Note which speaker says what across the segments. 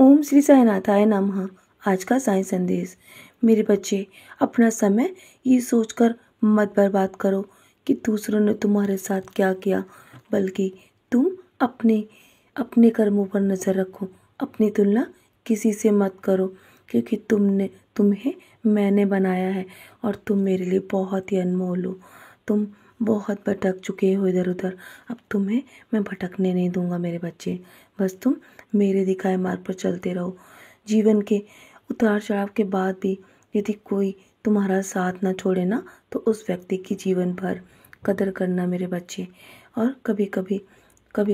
Speaker 1: ओम श्री साईनाथाय नमः। आज का साई संदेश। मेरे बच्चे, अपना समय ये सोचकर मत बर्बाद करो कि दूसरों ने तुम्हारे साथ क्या किया, बल्कि तुम अपने अपने कर्मों पर नज़र रखो। अपनी तुलना किसी से मत करो, क्योंकि तुम्हें मैंने बनाया है और तुम मेरे लिए बहुत ही अनमोल हो। तुम बहुत भटक चुके हो इधर उधर, अब तुम्हें मैं भटकने नहीं दूंगा मेरे बच्चे। बस तुम मेरे दिखाए मार्ग पर चलते रहो। जीवन के उतार चढ़ाव के बाद भी यदि कोई तुम्हारा साथ न छोड़े ना, तो उस व्यक्ति की जीवन भर कदर करना मेरे बच्चे। और कभी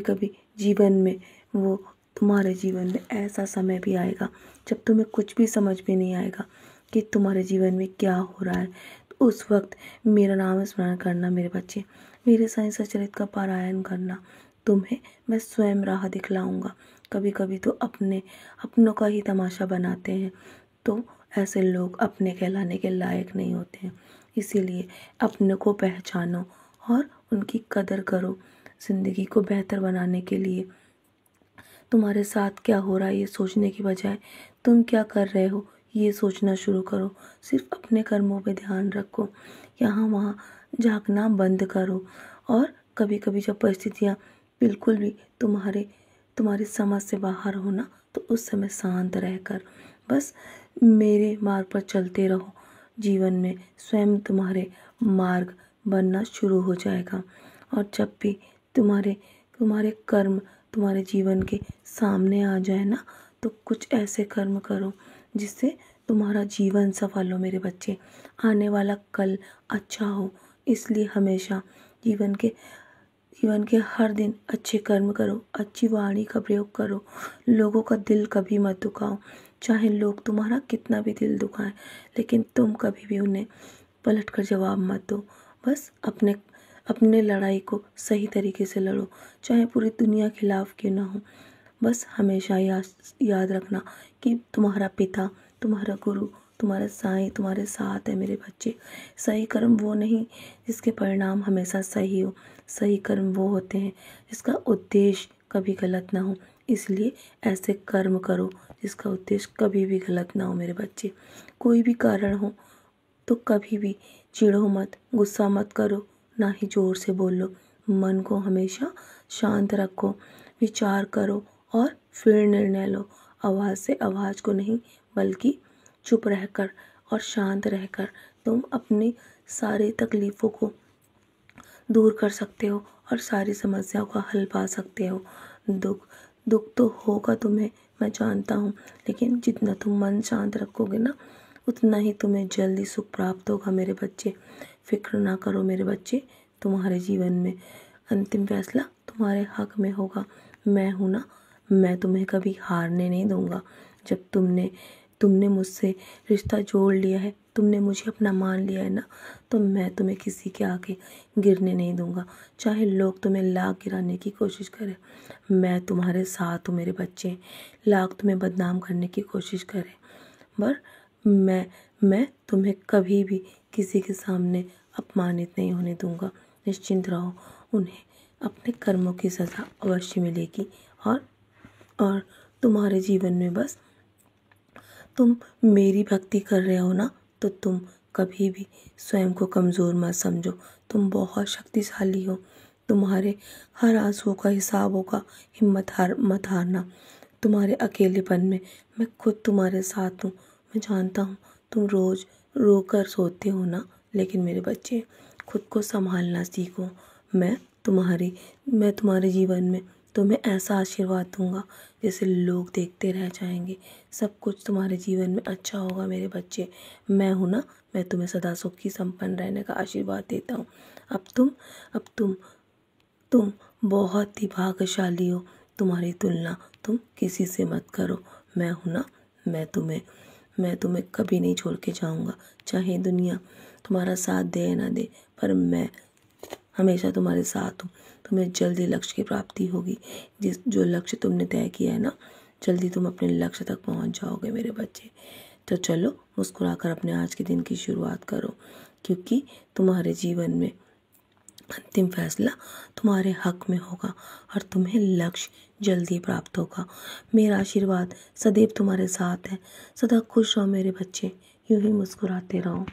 Speaker 1: कभी जीवन में तुम्हारे जीवन में ऐसा समय भी आएगा जब तुम्हें कुछ भी समझ में नहीं आएगा कि तुम्हारे जीवन में क्या हो रहा है। तो उस वक्त मेरा नाम स्मरण करना मेरे बच्चे, मेरे साईं सच्चरित्र का पारायण करना। तुम्हें मैं स्वयं राह दिखलाऊंगा। कभी कभी तो अपनों का ही तमाशा बनाते हैं, तो ऐसे लोग अपने कहलाने के लायक नहीं होते हैं। इसीलिए अपने को पहचानो और उनकी कदर करो। ज़िंदगी को बेहतर बनाने के लिए तुम्हारे साथ क्या हो रहा है ये सोचने की बजाय तुम क्या कर रहे हो ये सोचना शुरू करो। सिर्फ अपने कर्मों पे ध्यान रखो, यहाँ वहाँ झांकना बंद करो। और कभी कभी जब परिस्थितियाँ बिल्कुल भी तुम्हारी समझ से बाहर हो ना, तो उस समय शांत रहकर बस मेरे मार्ग पर चलते रहो। जीवन में स्वयं तुम्हारे मार्ग बनना शुरू हो जाएगा। और जब भी तुम्हारे कर्म तुम्हारे जीवन के सामने आ जाए ना, तो कुछ ऐसे कर्म करो जिससे तुम्हारा जीवन सफल हो मेरे बच्चे, आने वाला कल अच्छा हो। इसलिए हमेशा जीवन के हर दिन अच्छे कर्म करो, अच्छी वाणी का प्रयोग करो। लोगों का दिल कभी मत दुखाओ, चाहे लोग तुम्हारा कितना भी दिल दुखाएं, लेकिन तुम कभी भी उन्हें पलट कर जवाब मत दो। बस अपने लड़ाई को सही तरीके से लड़ो, चाहे पूरी दुनिया खिलाफ क्यों ना हो। बस हमेशा याद रखना कि तुम्हारा पिता, तुम्हारा गुरु, तुम्हारा साईं तुम्हारे साथ है मेरे बच्चे। सही कर्म वो नहीं जिसके परिणाम हमेशा सही हो, सही कर्म वो होते हैं जिसका उद्देश्य कभी गलत ना हो। इसलिए ऐसे कर्म करो जिसका उद्देश्य कभी भी गलत ना हो मेरे बच्चे। कोई भी कारण हो तो कभी भी चिढ़ो मत, गुस्सा मत करो, ना ही जोर से बोलो। मन को हमेशा शांत रखो, विचार करो और फिर निर्णय लो। आवाज़ से आवाज़ को नहीं, बल्कि चुप रहकर और शांत रहकर तुम अपनी सारी तकलीफ़ों को दूर कर सकते हो और सारी समस्याओं का हल पा सकते हो। दुख तो होगा तुम्हें, मैं जानता हूँ, लेकिन जितना तुम मन शांत रखोगे ना, उतना ही तुम्हें जल्दी सुख प्राप्त होगा मेरे बच्चे। फिक्र ना करो मेरे बच्चे, तुम्हारे जीवन में अंतिम फैसला तुम्हारे हक में होगा। मैं हूँ ना, मैं तुम्हें कभी हारने नहीं दूंगा। जब तुमने मुझसे रिश्ता जोड़ लिया है, तुमने मुझे अपना मान लिया है ना, तो मैं तुम्हें किसी के आगे गिरने नहीं दूंगा। चाहे लोग तुम्हें लाख गिराने की कोशिश करें, मैं तुम्हारे साथ हूँ मेरे बच्चे। लाख तुम्हें बदनाम करने की कोशिश करें, पर मैं तुम्हें कभी भी किसी के सामने अपमानित नहीं होने दूंगा। निश्चिंत रहो, उन्हें अपने कर्मों की सज़ा अवश्य मिलेगी। और तुम्हारे जीवन में बस तुम मेरी भक्ति कर रहे हो ना, तो तुम कभी भी स्वयं को कमज़ोर मत समझो। तुम बहुत शक्तिशाली हो, तुम्हारे हर आंसुओं का हिसाब होगा। मत हारना। तुम्हारे अकेलेपन में मैं खुद तुम्हारे साथ हूँ। मैं जानता हूँ तुम रोज़ रो कर सोते हो ना, लेकिन मेरे बच्चे, खुद को संभालना सीखो। मैं तुम्हारे जीवन में तुम्हें ऐसा आशीर्वाद दूंगा जैसे लोग देखते रह जाएंगे। सब कुछ तुम्हारे जीवन में अच्छा होगा मेरे बच्चे। मैं हूँ ना, मैं तुम्हें सदा सुखी संपन्न रहने का आशीर्वाद देता हूँ। अब तुम बहुत ही भाग्यशाली हो। तुम्हारी तुलना तुम किसी से मत करो। मैं हूँ ना, मैं तुम्हें कभी नहीं छोड़ के जाऊँगा। चाहे दुनिया तुम्हारा साथ दे या ना दे, पर मैं हमेशा तुम्हारे साथ हूँ। तुम्हें जल्दी लक्ष्य की प्राप्ति होगी। जो लक्ष्य तुमने तय किया है ना, जल्दी तुम अपने लक्ष्य तक पहुँच जाओगे मेरे बच्चे। तो चलो, मुस्कुराकर अपने आज के दिन की शुरुआत करो, क्योंकि तुम्हारे जीवन में अंतिम फैसला तुम्हारे हक में होगा और तुम्हें लक्ष्य जल्दी प्राप्त होगा। मेरा आशीर्वाद सदैव तुम्हारे साथ है। सदा खुश रहो मेरे बच्चे, यूं ही मुस्कुराते रहो।